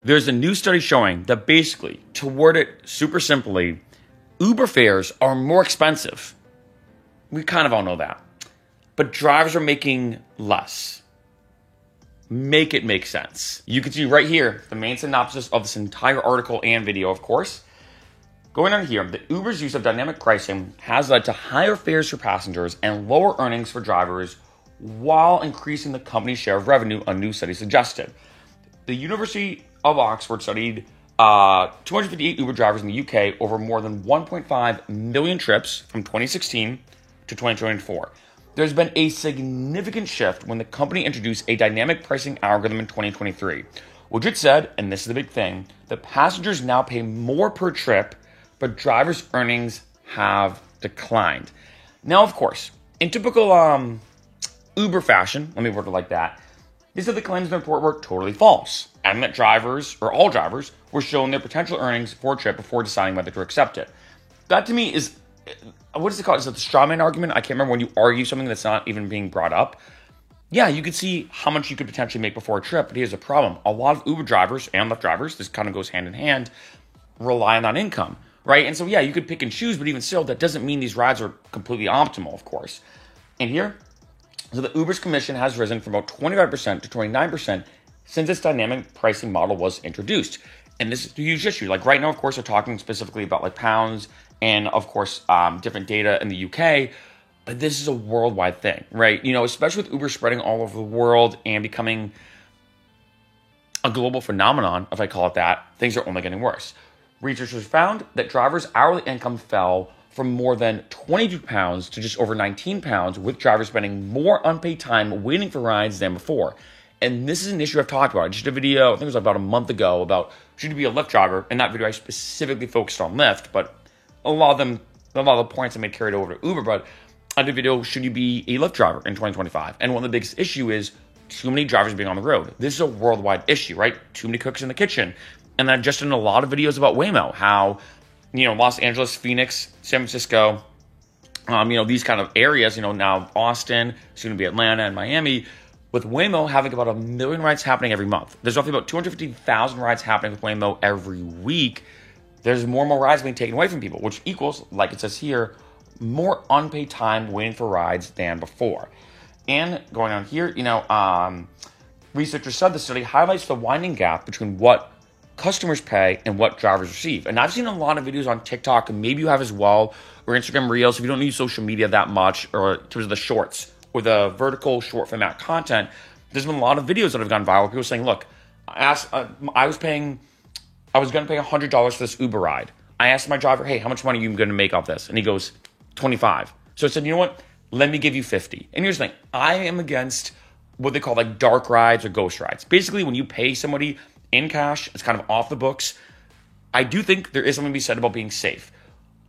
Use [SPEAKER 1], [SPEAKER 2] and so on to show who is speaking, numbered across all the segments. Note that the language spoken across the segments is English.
[SPEAKER 1] There's a new study showing that basically, to word it super simply, Uber fares are more expensive. We kind of all know that. But drivers are making less. Make it make sense. You can see right here the main synopsis of this entire article and video, of course. Going on here, the Uber's use of dynamic pricing has led to higher fares for passengers and lower earnings for drivers while increasing the company's share of revenue, a new study suggested. The University of Oxford studied 258 Uber drivers in the UK over more than 1.5 million trips from 2016 to 2024. There's been a significant shift when the company introduced a dynamic pricing algorithm in 2023, which it said, and this is the big thing, that passengers now pay more per trip, but drivers' earnings have declined. Now, of course, in typical Uber fashion, let me word it like that, they said the claims in the report were totally false, and that drivers, or all drivers, were shown their potential earnings for a trip before deciding whether to accept it. That to me is, what is it called? Is it the straw man argument? I can't remember when you argue something that's not even being brought up. Yeah, you could see how much you could potentially make before a trip, but here's the problem. A lot of Uber drivers and Lyft drivers, this kind of goes hand in hand, rely on income, right? And so, yeah, you could pick and choose, but even still, that doesn't mean these rides are completely optimal, of course. And here, so the Uber's commission has risen from about 25% to 29% since its dynamic pricing model was introduced. And this is a huge issue. Like right now, of course, we're talking specifically about like pounds and, of course, different data in the UK. But this is a worldwide thing, right? You know, especially with Uber spreading all over the world and becoming a global phenomenon, if I call it that, things are only getting worse. Researchers found that drivers' hourly income fell from more than 22 pounds to just over 19 pounds, with drivers spending more unpaid time waiting for rides than before. And this is an issue I've talked about. I just did a video, I think it was about a month ago, about should you be a Lyft driver. In that video, I specifically focused on Lyft, but a lot of the points I made carried over to Uber. But I did a video, should you be a Lyft driver in 2025? And one of the biggest issue is too many drivers being on the road. This is a worldwide issue, right? Too many cooks in the kitchen. And I've just done a lot of videos about Waymo, how, you know, Los Angeles, Phoenix, San Francisco, these kind of areas, now Austin, soon to be Atlanta and Miami, with Waymo having about 1 million rides happening every month. There's roughly about 250,000 rides happening with Waymo every week. There's more and more rides being taken away from people, which equals, like it says here, more unpaid time waiting for rides than before. And going on here, researchers said the study highlights the widening gap between what customers pay and what drivers receive. And I've seen a lot of videos on TikTok, and maybe you have as well, or Instagram Reels, if you don't use social media that much, or in terms of the shorts, or the vertical short format content. There's been a lot of videos that have gone viral. People saying, look, I was going to pay $100 for this Uber ride. I asked my driver, hey, how much money are you going to make off this? And he goes, 25. So I said, you know what? Let me give you 50. And here's the thing. I am against what they call like dark rides or ghost rides. Basically, when you pay somebody in cash, it's kind of off the books. I do think there is something to be said about being safe.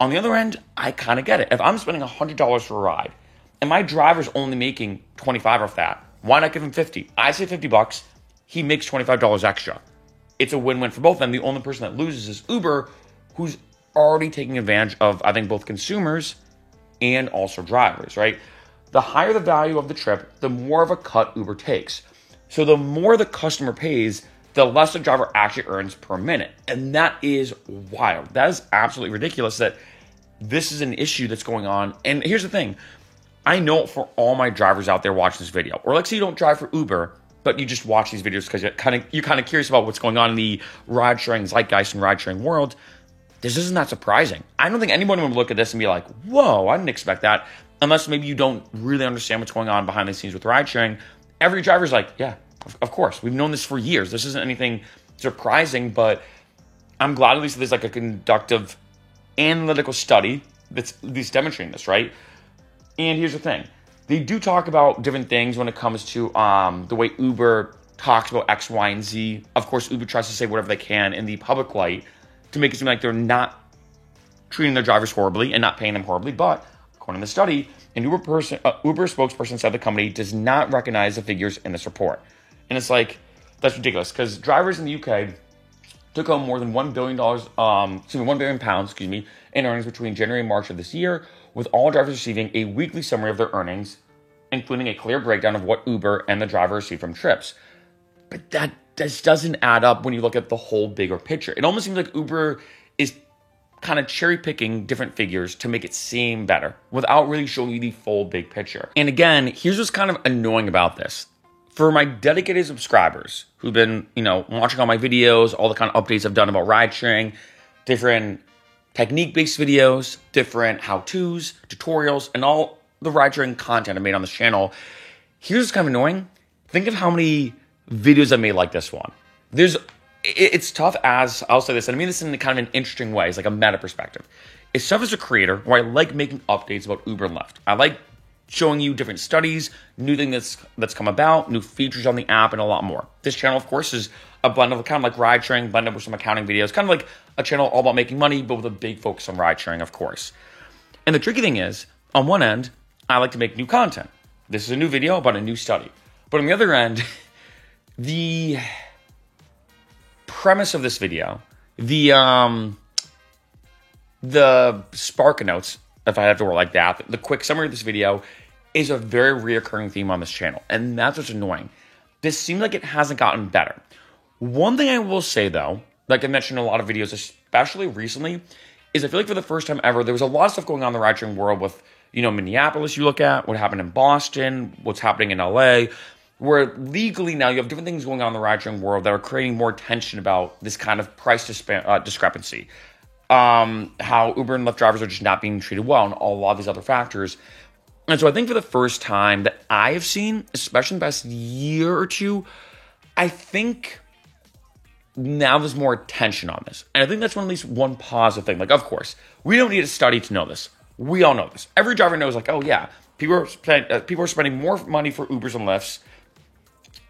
[SPEAKER 1] On the other end, I kind of get it. If I'm spending $100 for a ride and my driver's only making 25 off that, why not give him 50? I say $50, he makes $25 extra. It's a win-win for both of them. The only person that loses is Uber, who's already taking advantage of, I think, both consumers and also drivers, right? The higher the value of the trip, the more of a cut Uber takes. So the more the customer pays, the less the driver actually earns per minute. And that is wild. That is absolutely ridiculous that this is an issue that's going on. And here's the thing. I know for all my drivers out there watching this video, or let's say you don't drive for Uber, but you just watch these videos because you're kind of curious about what's going on in the ride-sharing zeitgeist and ride-sharing world, this isn't that surprising. I don't think anyone would look at this and be like, whoa, I didn't expect that. Unless maybe you don't really understand what's going on behind the scenes with ride-sharing. Every driver's like, yeah, of course. We've known this for years. This isn't anything surprising, but I'm glad at least there's like a conductive analytical study that's at least demonstrating this, right? And here's the thing. They do talk about different things when it comes to the way Uber talks about X, Y, and Z. Of course, Uber tries to say whatever they can in the public light to make it seem like they're not treating their drivers horribly and not paying them horribly. But according to the study, an Uber spokesperson said the company does not recognize the figures in this report. And it's like, that's ridiculous because drivers in the UK took home more than £1 billion, £1 billion, in earnings between January and March of this year, with all drivers receiving a weekly summary of their earnings, including a clear breakdown of what Uber and the driver receive from trips. But that this doesn't add up when you look at the whole bigger picture. It almost seems like Uber is kind of cherry picking different figures to make it seem better without really showing you the full big picture. And again, here's what's kind of annoying about this. For my dedicated subscribers who've been, watching all my videos, all the kind of updates I've done about ride sharing, different technique-based videos, different how-tos, tutorials, and all the ride sharing content I made on this channel, here's what's kind of annoying. Think of how many videos I made like this one. It's tough as, I'll say this, and I mean this in kind of an interesting way, it's like a meta perspective. It's tough as a creator where I like making updates about Uber and Lyft. I like showing you different studies, new things that's come about, new features on the app, and a lot more. This channel, of course, is a blend of kind of like ride sharing, blended with some accounting videos, kind of like a channel all about making money, but with a big focus on ride sharing, of course. And the tricky thing is, on one end, I like to make new content. This is a new video about a new study. But on the other end, the premise of this video, the Spark Notes, if I have to word like that, the quick summary of this video is a very reoccurring theme on this channel. And that's what's annoying. This seems like it hasn't gotten better. One thing I will say though, like I mentioned in a lot of videos, especially recently, is I feel like for the first time ever, there was a lot of stuff going on in the ride sharing world with, Minneapolis, you look at what happened in Boston, what's happening in LA, where legally now you have different things going on in the ride sharing world that are creating more tension about this kind of price discrepancy. How Uber and Lyft drivers are just not being treated well, and a lot of these other factors. And so I think for the first time that I have seen, especially in the past year or two, I think now there's more attention on this. And I think that's at least one positive thing. Like, of course, we don't need a study to know this. We all know this. Every driver knows, like, oh yeah, people are spending more money for Ubers and Lyfts,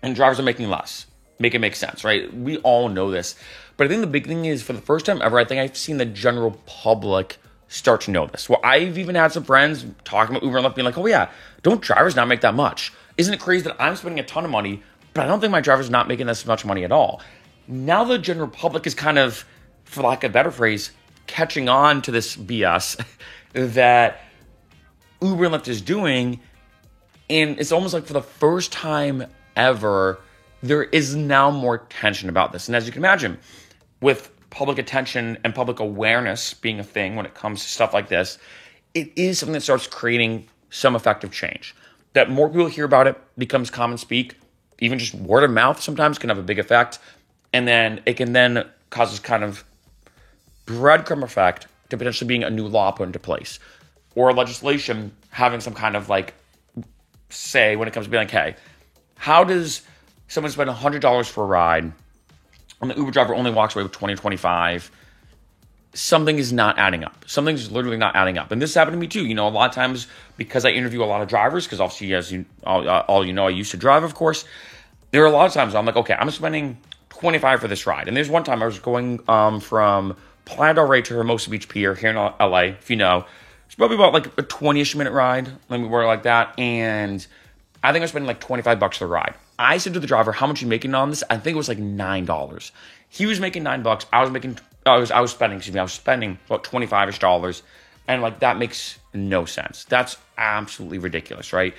[SPEAKER 1] and drivers are making less. Make it make sense, right? We all know this. But I think the big thing is, for the first time ever, I think I've seen the general public start to know this. Well, I've even had some friends talking about Uber and Lyft being like, oh yeah, don't drivers not make that much? Isn't it crazy that I'm spending a ton of money, but I don't think my driver's not making this much money at all? Now the general public is kind of, for lack of a better phrase, catching on to this BS that Uber and Lyft is doing. And it's almost like for the first time ever, there is now more tension about this. And as you can imagine, with public attention and public awareness being a thing when it comes to stuff like this, it is something that starts creating some effective change. That more people hear about it, becomes common speak, even just word of mouth sometimes can have a big effect. And then it can then cause this kind of breadcrumb effect to potentially being a new law put into place. Or legislation having some kind of like say when it comes to being like, hey, how does someone spend $100 for a ride and the Uber driver only walks away with $20 or $25? Something is not adding up. Something's literally not adding up. And this happened to me too. A lot of times because I interview a lot of drivers, because obviously, as all you know, I used to drive, of course. There are a lot of times I'm like, okay, I'm spending $25 for this ride. And there's one time I was going from Playa del Rey to Hermosa Beach Pier here in LA, if you know. It's probably about like a 20-ish minute ride, let me word it like that. And I think I was spending like $25 for the ride. I said to the driver, how much are you making on this? I think it was like $9. He was making $9. I was spending about $25-ish dollars. And like, that makes no sense. That's absolutely ridiculous, right?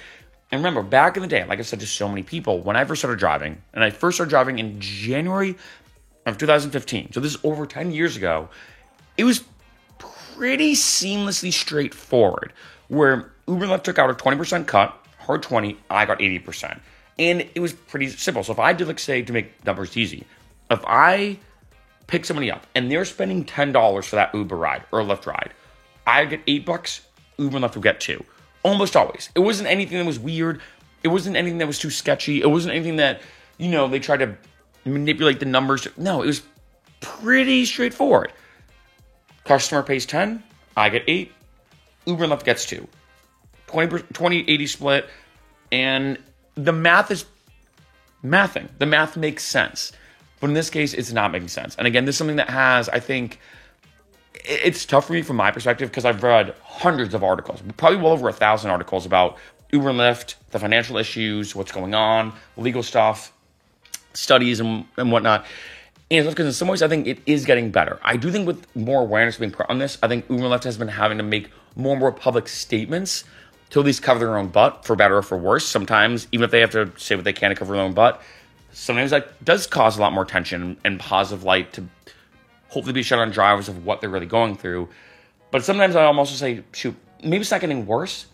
[SPEAKER 1] And remember, back in the day, like I said to so many people, when I first started driving, and I first started driving in January of 2015, so this is over 10 years ago, it was pretty seamlessly straightforward, where Uber and Lyft took out a 20% cut, hard 20, I got 80%. And it was pretty simple. So if I did, like, say, to make numbers easy, if I pick somebody up and they're spending $10 for that Uber ride or Lyft ride, I get $8, Uber and Lyft would get $2. Almost always. It wasn't anything that was weird. It wasn't anything that was too sketchy. It wasn't anything that, they tried to manipulate the numbers. No, it was pretty straightforward. Customer pays 10, I get 8, Uber and Lyft gets 2. 20-80 split, and the math is mathing. The math makes sense. But in this case, it's not making sense. And again, this is something that has, I think, it's tough for me from my perspective because I've read hundreds of articles, probably well over 1,000 articles about Uber and Lyft, the financial issues, what's going on, legal stuff, studies and whatnot. And because in some ways, I think it is getting better. I do think with more awareness being put on this, I think Uber and Lyft has been having to make more and more public statements to at least cover their own butt, for better or for worse. Sometimes, even if they have to say what they can to cover their own butt, sometimes that does cause a lot more tension and positive light to hopefully be shed on drivers of what they're really going through. But sometimes I'm also say, shoot, maybe it's not getting worse,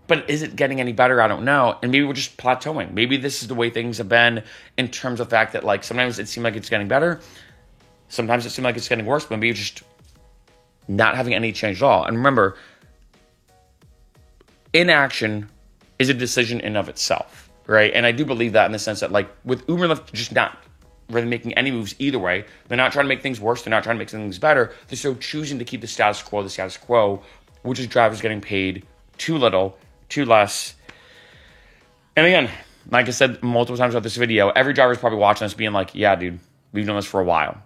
[SPEAKER 1] but is it getting any better? I don't know. And maybe we're just plateauing. Maybe this is the way things have been in terms of the fact that, like, sometimes it seems like it's getting better. Sometimes it seems like it's getting worse, but maybe just not having any change at all. And remember, inaction is a decision in of itself, right? And I do believe that in the sense that, like, with Uber and Lyft just not really making any moves either way, they're not trying to make things worse, they're not trying to make things better, they're still choosing to keep the status quo, which is drivers getting paid too little, too less. And again, like I said multiple times about this video, every driver is probably watching this being like, yeah, dude, we've done this for a while.